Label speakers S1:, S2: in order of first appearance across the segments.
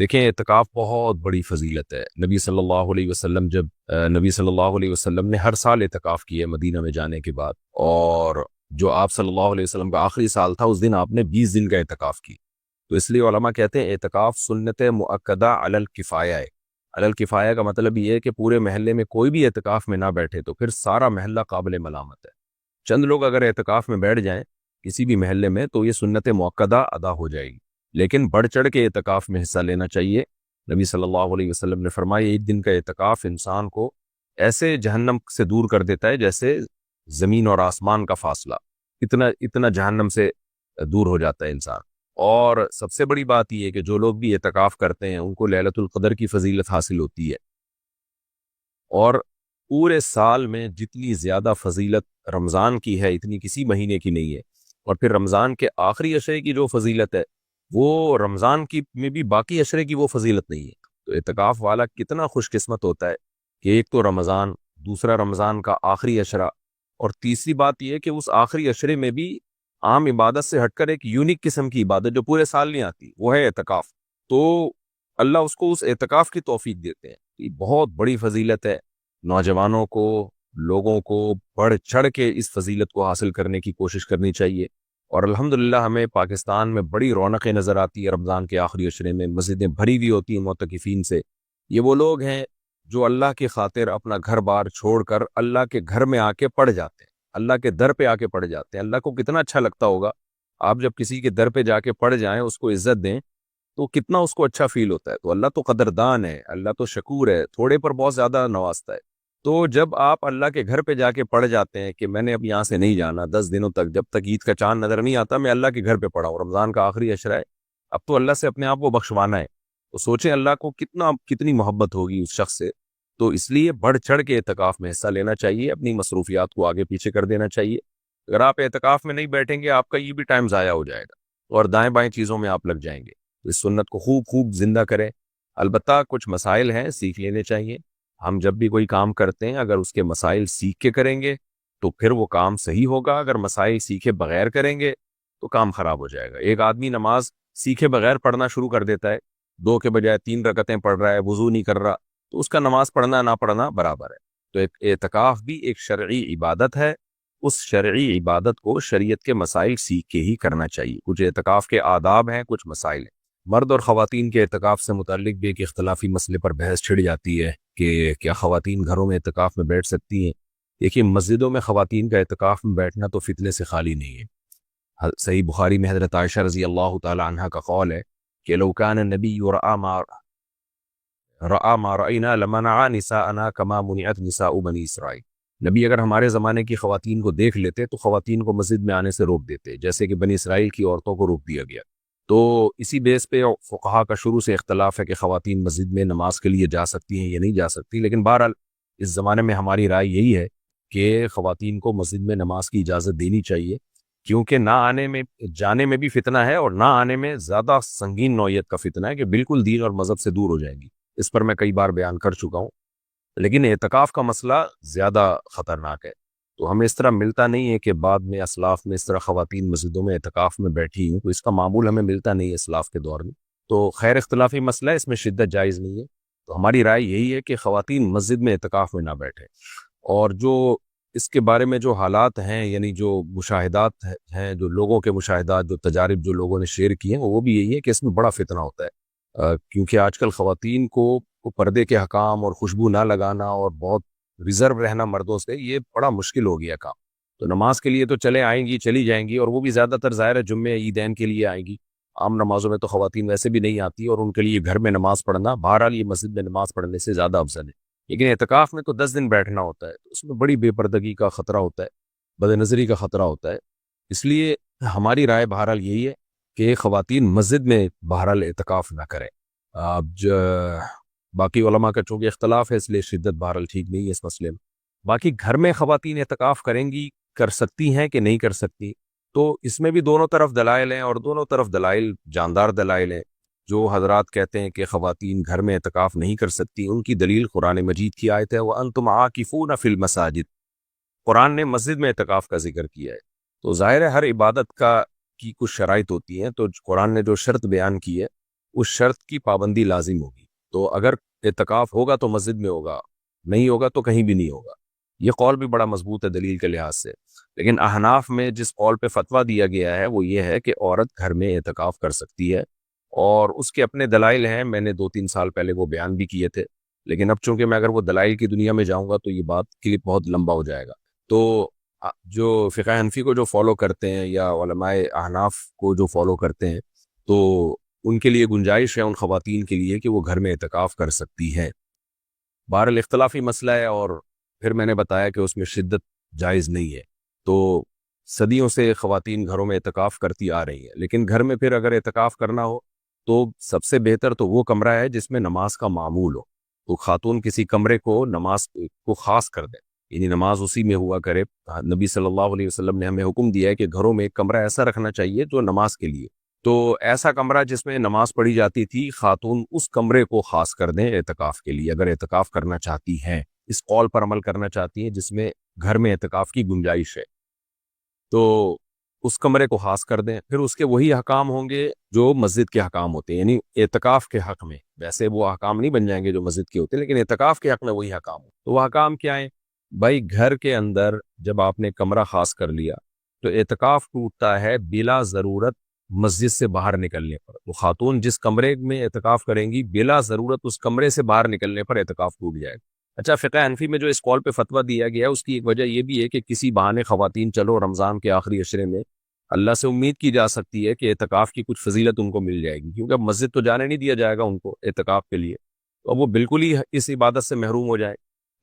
S1: دیکھیں، اعتکاف بہت بڑی فضیلت ہے۔ نبی صلی اللہ علیہ وسلم نبی صلی اللہ علیہ وسلم نے ہر سال اعتکاف کیا مدینہ میں جانے کے بعد، اور جو آپ صلی اللہ علیہ وسلم کا آخری سال تھا اس دن آپ نے 20 دن کا اعتکاف کی۔ تو اس لیے علماء کہتے ہیں اعتکاف سنت مؤکدہ علی الکفایہ ہے۔ علی الکفایہ کا مطلب یہ ہے کہ پورے محلے میں کوئی بھی اعتکاف میں نہ بیٹھے تو پھر سارا محلہ قابل ملامت ہے۔ چند لوگ اگر اعتکاف میں بیٹھ جائیں کسی بھی محلے میں تو یہ سنت مؤکدہ ادا ہو جائے گی، لیکن بڑھ چڑھ کے اعتکاف میں حصہ لینا چاہیے۔ نبی صلی اللہ علیہ وسلم نے فرمایا ایک دن کا اعتکاف انسان کو ایسے جہنم سے دور کر دیتا ہے جیسے زمین اور آسمان کا فاصلہ، اتنا جہنم سے دور ہو جاتا ہے انسان۔ اور سب سے بڑی بات یہ ہے کہ جو لوگ بھی اعتکاف کرتے ہیں ان کو لیلۃ القدر کی فضیلت حاصل ہوتی ہے، اور پورے سال میں جتنی زیادہ فضیلت رمضان کی ہے اتنی کسی مہینے کی نہیں ہے۔ اور پھر رمضان کے آخری عشرے کی جو فضیلت ہے وہ رمضان کی میں بھی باقی عشرے کی وہ فضیلت نہیں ہے۔ تو اعتکاف والا کتنا خوش قسمت ہوتا ہے کہ ایک تو رمضان، دوسرا رمضان کا آخری عشرہ، اور تیسری بات یہ ہے کہ اس آخری عشرے میں بھی عام عبادت سے ہٹ کر ایک یونیک قسم کی عبادت جو پورے سال نہیں آتی، وہ ہے اعتکاف۔ تو اللہ اس کو اس اعتکاف کی توفیق دیتے ہیں۔ یہ بہت بڑی فضیلت ہے۔ نوجوانوں کو، لوگوں کو بڑھ چڑھ کے اس فضیلت کو حاصل کرنے کی کوشش کرنی چاہیے۔ اور الحمدللہ ہمیں پاکستان میں بڑی رونقیں نظر آتی ہے رمضان کے آخری عشرے میں، مسجدیں بھری ہوئی ہوتی ہیں معتکفین سے۔ یہ وہ لوگ ہیں جو اللہ کی خاطر اپنا گھر بار چھوڑ کر اللہ کے گھر میں آ کے پڑھ جاتے ہیں، اللہ کے در پہ آ کے پڑھ جاتے ہیں۔ اللہ کو کتنا اچھا لگتا ہوگا آپ جب کسی کے در پہ جا کے پڑھ جائیں، اس کو عزت دیں تو کتنا اس کو اچھا فیل ہوتا ہے۔ تو اللہ تو قدردان ہے، اللہ تو شکور ہے، تھوڑے پر بہت زیادہ نوازتا ہے۔ تو جب آپ اللہ کے گھر پہ جا کے پڑھ جاتے ہیں کہ میں نے اب یہاں سے نہیں جانا 10 دنوں تک، جب تک عید کا چاند نظر نہیں آتا میں اللہ کے گھر پہ پڑھا ہوں، رمضان کا آخری عشرہ ہے، اب تو اللہ سے اپنے آپ کو بخشوانا ہے، تو سوچیں اللہ کو کتنی محبت ہوگی اس شخص سے۔ تو اس لیے بڑھ چڑھ کے اعتکاف میں حصہ لینا چاہیے، اپنی مصروفیات کو آگے پیچھے کر دینا چاہیے۔ اگر آپ اعتکاف میں نہیں بیٹھیں گے آپ کا یہ بھی ٹائم ضائع ہو جائے گا اور دائیں بائیں چیزوں میں آپ لگ جائیں گے۔ تو اس سنت کو خوب زندہ کریں۔ البتہ کچھ مسائل ہیں سیکھ لینے چاہیے۔ ہم جب بھی کوئی کام کرتے ہیں اگر اس کے مسائل سیکھ کے کریں گے تو پھر وہ کام صحیح ہوگا، اگر مسائل سیکھے بغیر کریں گے تو کام خراب ہو جائے گا۔ ایک آدمی نماز سیکھے بغیر پڑھنا شروع کر دیتا ہے، 2 کے بجائے 3 رکعتیں پڑھ رہا ہے، وضو نہیں کر رہا، تو اس کا نماز پڑھنا نہ پڑھنا برابر ہے۔ تو ایک اعتکاف بھی ایک شرعی عبادت ہے، اس شرعی عبادت کو شریعت کے مسائل سیکھ کے ہی کرنا چاہیے۔ کچھ اعتکاف کے آداب ہیں، کچھ مسائل ہیں۔ مرد اور خواتین کے اعتکاف سے متعلق بھی ایک اختلافی مسئلے پر بحث چھڑ جاتی ہے کہ کیا خواتین گھروں میں اعتکاف میں بیٹھ سکتی ہیں۔ دیکھیے، مسجدوں میں خواتین کا اعتکاف میں بیٹھنا تو فتنے سے خالی نہیں ہے۔ صحیح بخاری میں حضرت عائشہ رضی اللہ تعالی عنہ کا قول ہے کہ لو کان النبی رأى ما رأينا لمنع نساءنا كما منعت نساء بنی اسرائیل۔ نبی اگر ہمارے زمانے کی خواتین کو دیکھ لیتے تو خواتین کو مسجد میں آنے سے روک دیتے، جیسے کہ بنی اسرائیل کی عورتوں کو روک دیا گیا۔ تو اسی بیس پہ فقہا کا شروع سے اختلاف ہے کہ خواتین مسجد میں نماز کے لیے جا سکتی ہیں یا نہیں جا سکتی، لیکن بہرحال اس زمانے میں ہماری رائے یہی ہے کہ خواتین کو مسجد میں نماز کی اجازت دینی چاہیے، کیونکہ نہ آنے میں جانے میں بھی فتنہ ہے اور نہ آنے میں زیادہ سنگین نوعیت کا فتنہ ہے کہ بالکل دین اور مذہب سے دور ہو جائیں گی۔ اس پر میں کئی بار بیان کر چکا ہوں۔ لیکن اعتکاف کا مسئلہ زیادہ خطرناک ہے، تو ہمیں اس طرح ملتا نہیں ہے کہ بعد میں اسلاف میں اس طرح خواتین مسجدوں میں اعتکاف میں بیٹھی ہوں، تو اس کا معمول ہمیں ملتا نہیں ہے اسلاف کے دور میں۔ تو خیر اختلافی مسئلہ ہے، اس میں شدت جائز نہیں ہے۔ تو ہماری رائے یہی ہے کہ خواتین مسجد میں اعتکاف میں نہ بیٹھیں، اور جو اس کے بارے میں جو حالات ہیں، یعنی جو مشاہدات ہیں، جو لوگوں کے مشاہدات، جو تجارب جو لوگوں نے شیئر کی ہیں، وہ بھی یہی ہے کہ اس میں بڑا فتنہ ہوتا ہے، کیونکہ آج کل خواتین کو پردے کے حکام اور خوشبو نہ لگانا اور بہت ریزرو رہنا مردوں سے، یہ بڑا مشکل ہو گیا کام۔ تو نماز کے لیے تو آئیں گی، چلی جائیں گی، اور وہ بھی زیادہ تر ظاہر ہے جمعے عیدین کے لیے آئیں گی۔ عام نمازوں میں تو خواتین ویسے بھی نہیں آتی، اور ان کے لیے گھر میں نماز پڑھنا بہرحال یہ مسجد میں نماز پڑھنے سے زیادہ افضل ہے۔ لیکن اعتکاف میں تو 10 دن بیٹھنا ہوتا ہے، تو اس میں بڑی بے پردگی کا خطرہ ہوتا ہے، بد نظری کا خطرہ ہوتا ہے۔ اس لیے ہماری رائے بہرحال یہی ہے کہ خواتین مسجد میں بہرحال اعتکاف نہ کریں۔ اب باقی علماء کا چونکہ اختلاف ہے، اس لیے شدت بہرحال ٹھیک نہیں ہے اس مسئلے میں۔ باقی گھر میں خواتین اعتکاف کریں گی، کر سکتی ہیں کہ نہیں کر سکتی، تو اس میں بھی دونوں طرف دلائل ہیں، اور دونوں طرف دلائل جاندار دلائل ہیں۔ جو حضرات کہتے ہیں کہ خواتین گھر میں اعتکاف نہیں کر سکتی، ان کی دلیل قرآن مجید کی آیت ہے وَأَنْتُمْ عَاكِفُونَ فِي الْمَسَاجِدِ۔ قرآن نے مسجد میں اعتکاف کا ذکر کیا ہے، تو ظاہر ہے ہر عبادت کی کچھ شرائط ہوتی ہیں، تو قرآن نے جو شرط بیان کی ہے اس شرط کی پابندی لازم ہوگی. تو اگر اعتکاف ہوگا تو مسجد میں ہوگا, نہیں ہوگا تو کہیں بھی نہیں ہوگا. یہ قول بھی بڑا مضبوط ہے دلیل کے لحاظ سے. لیکن احناف میں جس قول پہ فتویٰ دیا گیا ہے وہ یہ ہے کہ عورت گھر میں اعتکاف کر سکتی ہے, اور اس کے اپنے دلائل ہیں. میں نے 2-3 سال پہلے وہ بیان بھی کیے تھے, لیکن اب چونکہ میں اگر وہ دلائل کی دنیا میں جاؤں گا تو یہ بات کلپ بہت لمبا ہو جائے گا. تو جو فقہ حنفی کو جو فالو کرتے ہیں یا علماء احناف کو جو فالو کرتے ہیں, تو ان کے لیے گنجائش ہے ان خواتین کے لیے کہ وہ گھر میں اعتکاف کر سکتی ہیں. بہرحال اختلافی مسئلہ ہے, اور پھر میں نے بتایا کہ اس میں شدت جائز نہیں ہے. تو صدیوں سے خواتین گھروں میں اعتکاف کرتی آ رہی ہیں, لیکن گھر میں پھر اگر اعتکاف کرنا ہو تو سب سے بہتر تو وہ کمرہ ہے جس میں نماز کا معمول ہو. تو خاتون کسی کمرے کو نماز کو خاص کر دیں, یعنی نماز اسی میں ہوا کرے. نبی صلی اللہ علیہ وسلم نے ہمیں حکم دیا ہے کہ گھروں میں ایک کمرہ ایسا رکھنا چاہیے جو نماز کے لیے. تو ایسا کمرہ جس میں نماز پڑھی جاتی تھی, خاتون اس کمرے کو خاص کر دیں اعتکاف کے لیے, اگر اعتکاف کرنا چاہتی ہیں, اس قول پر عمل کرنا چاہتی ہیں جس میں گھر میں اعتکاف کی گنجائش ہے. تو اس کمرے کو خاص کر دیں. پھر اس کے وہی حکام ہوں گے جو مسجد کے حکام ہوتے ہیں, یعنی اعتکاف کے حق میں. ویسے وہ حکام نہیں بن جائیں گے جو مسجد کے ہوتے ہیں, لیکن اعتکاف کے حق میں وہی حکام ہوں. تو وہ حکام کیا ہیں بھائی؟ گھر کے اندر جب آپ نے کمرہ خاص کر لیا تو اعتکاف ٹوٹتا ہے بلا ضرورت مسجد سے باہر نکلنے پر. وہ خاتون جس کمرے میں اعتکاف کریں گی بلا ضرورت اس کمرے سے باہر نکلنے پر اعتکاف ٹوٹ جائے گا. اچھا, فقہ حنفی میں جو اس قول پہ فتویٰ دیا گیا ہے اس کی ایک وجہ یہ بھی ہے کہ کسی بہانے خواتین چلو رمضان کے آخری عشرے میں اللہ سے امید کی جا سکتی ہے کہ اعتکاف کی کچھ فضیلت ان کو مل جائے گی, کیونکہ اب مسجد تو جانے نہیں دیا جائے گا ان کو اعتکاف کے لیے, تو اب وہ بالکل ہی اس عبادت سے محروم ہو جائے.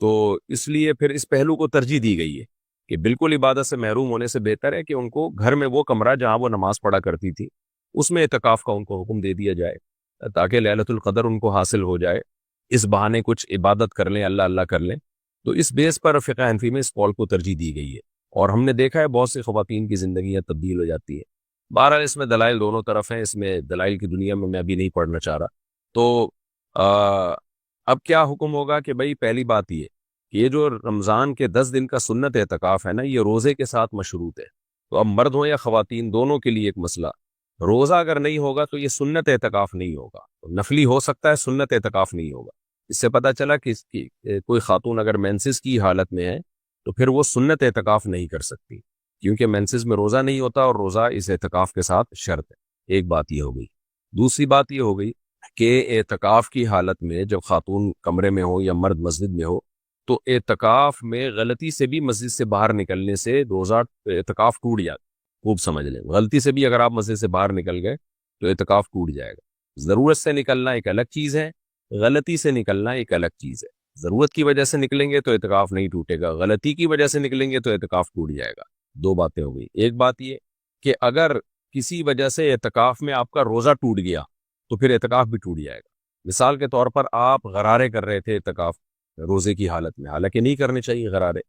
S1: تو اس لیے پھر اس پہلو کو ترجیح دی گئی ہے کہ بالکل عبادت سے محروم ہونے سے بہتر ہے کہ ان کو گھر میں وہ کمرہ جہاں وہ نماز پڑھا کرتی تھی اس میں اعتکاف کا ان کو حکم دے دیا جائے, تاکہ لیلۃ القدر ان کو حاصل ہو جائے, اس بہانے کچھ عبادت کر لیں, اللہ اللہ کر لیں. تو اس بیس پر فقہ حنفی میں اس قول کو ترجیح دی گئی ہے, اور ہم نے دیکھا ہے بہت سی خواتین کی زندگیاں تبدیل ہو جاتی ہیں. بہرحال اس میں دلائل دونوں طرف ہیں, اس میں دلائل کی دنیا میں ابھی نہیں پڑھنا چاہ رہا. تو اب کیا حکم ہوگا کہ بھائی پہلی بات یہ کہ یہ جو رمضان کے 10 دن کا سنت اعتکاف ہے نا, یہ روزے کے ساتھ مشروط ہے. تو اب مرد ہوں یا خواتین دونوں کے لیے ایک مسئلہ, روزہ اگر نہیں ہوگا تو یہ سنت اعتکاف نہیں ہوگا. نفلی ہو سکتا ہے, سنت اعتکاف نہیں ہوگا. اس سے پتہ چلا کہ کوئی خاتون اگر مینسز کی حالت میں ہے تو پھر وہ سنت اعتکاف نہیں کر سکتی, کیونکہ مینسز میں روزہ نہیں ہوتا, اور روزہ اس اعتکاف کے ساتھ شرط ہے. ایک بات یہ ہو گئی. دوسری بات یہ ہو گئی کہ اعتکاف کی حالت میں جب خاتون کمرے میں ہو یا مرد مسجد میں ہو, تو اعتکاف میں غلطی سے بھی مسجد سے باہر نکلنے سے روزہ اعتکاف ٹوٹ جاتا. خوب سمجھ لیں, غلطی سے بھی اگر آپ مسجد سے باہر نکل گئے تو اعتکاف ٹوٹ جائے گا. ضرورت سے نکلنا ایک الگ چیز ہے, غلطی سے نکلنا ایک الگ چیز ہے. ضرورت کی وجہ سے نکلیں گے تو اعتکاف نہیں ٹوٹے گا, غلطی کی وجہ سے نکلیں گے تو اعتکاف ٹوٹ جائے گا. دو باتیں ہو گئی. ایک بات یہ کہ اگر کسی وجہ سے اعتکاف میں آپ کا روزہ ٹوٹ گیا تو پھر اعتکاف بھی ٹوٹ جائے گا. مثال کے طور پر آپ غرارے کر رہے تھے اعتکاف روزے کی حالت میں, حالانکہ نہیں کرنے چاہیے غرارے,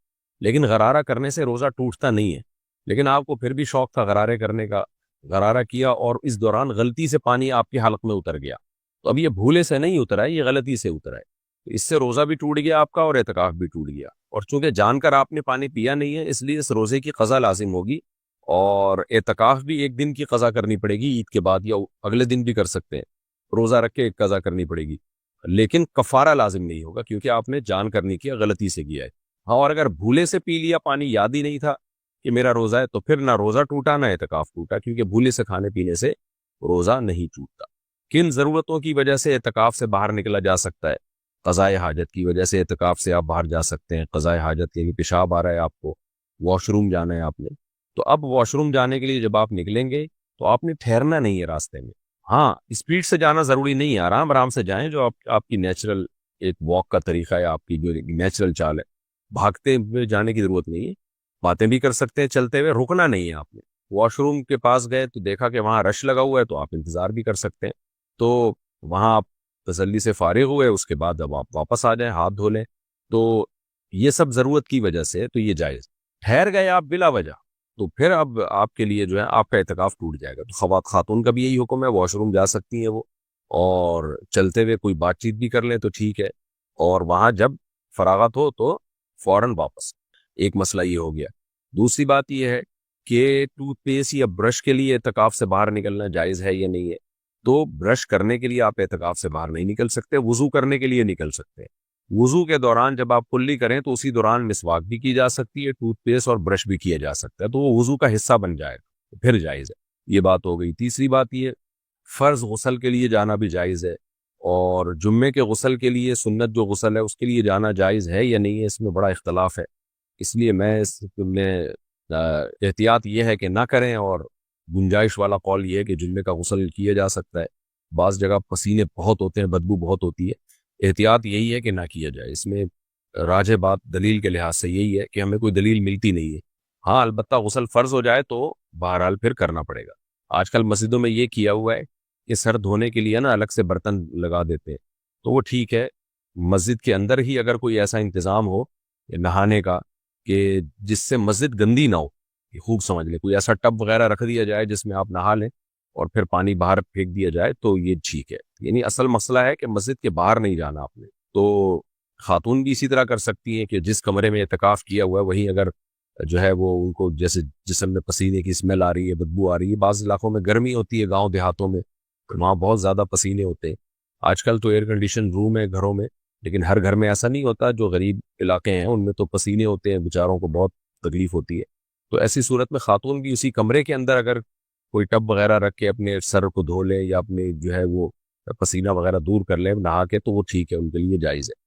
S1: لیکن غرارہ کرنے سے روزہ ٹوٹتا نہیں ہے. لیکن آپ کو پھر بھی شوق تھا غرارے کرنے کا, غرارہ کیا اور اس دوران غلطی سے پانی آپ کے حلق میں اتر گیا. تو اب یہ بھولے سے نہیں اترا ہے, یہ غلطی سے اترا ہے. تو اس سے روزہ بھی ٹوٹ گیا آپ کا اور اعتکاف بھی ٹوٹ گیا. اور چونکہ جان کر آپ نے پانی پیا نہیں ہے, اس لیے اس روزے کی قضا لازم ہوگی, اور اعتکاف بھی ایک دن کی قضا کرنی پڑے گی عید کے بعد, یا اگلے دن بھی کر سکتے ہیں, روزہ رکھ کے قضا کرنی پڑے گی. لیکن کفارہ لازم نہیں ہوگا, کیونکہ آپ نے جان کر نہیں کیا, غلطی سے کیا ہے. ہاں, اور اگر بھولے سے پی لیا پانی, یاد ہی نہیں تھا کہ میرا روزہ ہے, تو پھر نہ روزہ ٹوٹا نہ اعتکاف ٹوٹا, کیونکہ بھولے سے کھانے پینے سے روزہ نہیں ٹوٹتا. کن ضرورتوں کی وجہ سے اعتکاف سے باہر نکلا جا سکتا ہے؟ قضائے حاجت کی وجہ سے اعتکاف سے آپ باہر جا سکتے ہیں. قضائے حاجت یعنی پیشاب آ رہا ہے آپ کو, واش روم جانا ہے آپ نے, تو اب واش روم جانے کے لیے جب آپ نکلیں گے تو آپ نے ٹھہرنا نہیں ہے راستے میں. ہاں, اسپیڈ سے جانا ضروری نہیں ہے, آرام آرام سے جائیں, جو آپ کی نیچرل ایک واک کا طریقہ ہے, آپ کی جو نیچرل چال ہے. بھاگتے ہوئے جانے کی ضرورت نہیں ہے, باتیں بھی کر سکتے ہیں چلتے ہوئے, رکنا نہیں ہے آپ نے. واش روم کے پاس گئے تو دیکھا کہ وہاں رش لگا ہوا ہے, تو آپ انتظار بھی کر سکتے ہیں, تو وہاں آپ تسلی سے فارغ ہوئے, اس کے بعد اب آپ واپس آ جائیں, ہاتھ دھو لیں. تو یہ سب ضرورت کی وجہ سے تو یہ جائز. ٹھہر گئے آپ بلا وجہ, تو پھر اب آپ کے لیے جو ہے آپ کا اعتکاف ٹوٹ جائے گا. تو خاتون کا بھی یہی حکم ہے, واش روم جا سکتی ہیں وہ, اور چلتے ہوئے کوئی بات چیت بھی کر لیں تو ٹھیک ہے, اور وہاں جب فراغت ہو تو فوراً واپس. ایک مسئلہ یہ ہو گیا. دوسری بات یہ ہے کہ ٹوتھ پیسٹ یا برش کے لیے اعتکاف سے باہر نکلنا جائز ہے یا نہیں ہے. تو برش کرنے کے لیے آپ اعتکاف سے باہر نہیں نکل سکتے، وضو کرنے کے لیے نکل سکتے ہیں۔ وضو کے دوران جب آپ کلی کریں تو اسی دوران مسواک بھی کی جا سکتی ہے، ٹوتھ پیسٹ اور برش بھی کیا جا سکتا ہے، تو وہ وضو کا حصہ بن جائے گا، پھر جائز ہے۔ یہ بات ہو گئی۔ تیسری بات یہ، فرض غسل کے لیے جانا بھی جائز ہے، اور جمعے کے غسل کے لیے سنت جو غسل ہے اس کے لیے جانا جائز ہے یا نہیں ہے، اس میں بڑا اختلاف ہے۔ اس لیے میں اس میں احتیاط یہ ہے کہ نہ کریں، اور گنجائش والا قول یہ ہے کہ جمعے کا غسل کیا جا سکتا ہے۔ بعض جگہ پسینے بہت ہوتے ہیں، بدبو بہت ہوتی ہے، احتیاط یہی ہے کہ نہ کیا جائے۔ اس میں راجح بات دلیل کے لحاظ سے یہی ہے کہ ہمیں کوئی دلیل ملتی نہیں ہے۔ ہاں البتہ غسل فرض ہو جائے تو بہرحال پھر کرنا پڑے گا۔ آج کل مسجدوں میں یہ کیا ہوا ہے کہ سر دھونے کے لیے نا الگ سے برتن لگا دیتے ہیں، تو وہ ٹھیک ہے۔ مسجد کے اندر ہی اگر کوئی ایسا انتظام ہو نہانے کا کہ جس سے مسجد گندی نہ ہو، یہ خوب سمجھ لیں، کوئی ایسا ٹب وغیرہ رکھ دیا جائے جس میں آپ نہا لیں اور پھر پانی باہر پھینک دیا جائے، تو یہ ٹھیک ہے۔ یعنی اصل مسئلہ ہے کہ مسجد کے باہر نہیں جانا آپ نے۔ تو خاتون بھی اسی طرح کر سکتی ہیں کہ جس کمرے میں اعتکاف کیا ہوا ہے وہیں اگر جو ہے وہ ان کو جیسے جسم میں پسینے کی اسمیل آ رہی ہے، بدبو آ رہی ہے، بعض علاقوں میں گرمی ہوتی ہے، گاؤں دیہاتوں میں وہاں بہت زیادہ پسینے ہوتے ہیں۔ آج کل تو ایئر کنڈیشن روم ہے گھروں میں، لیکن ہر گھر میں ایسا نہیں ہوتا۔ جو غریب علاقے ہیں ان میں تو پسینے ہوتے ہیں، بیچاروں کو بہت تکلیف ہوتی ہے۔ تو ایسی صورت میں خاتون بھی اسی کمرے کے اندر اگر کوئی ٹب وغیرہ رکھ کے اپنے سر کو دھو لیں یا اپنے جو ہے وہ پسینہ وغیرہ دور کر لیں نہا کے، تو وہ ٹھیک ہے، ان کے لیے جائز ہے۔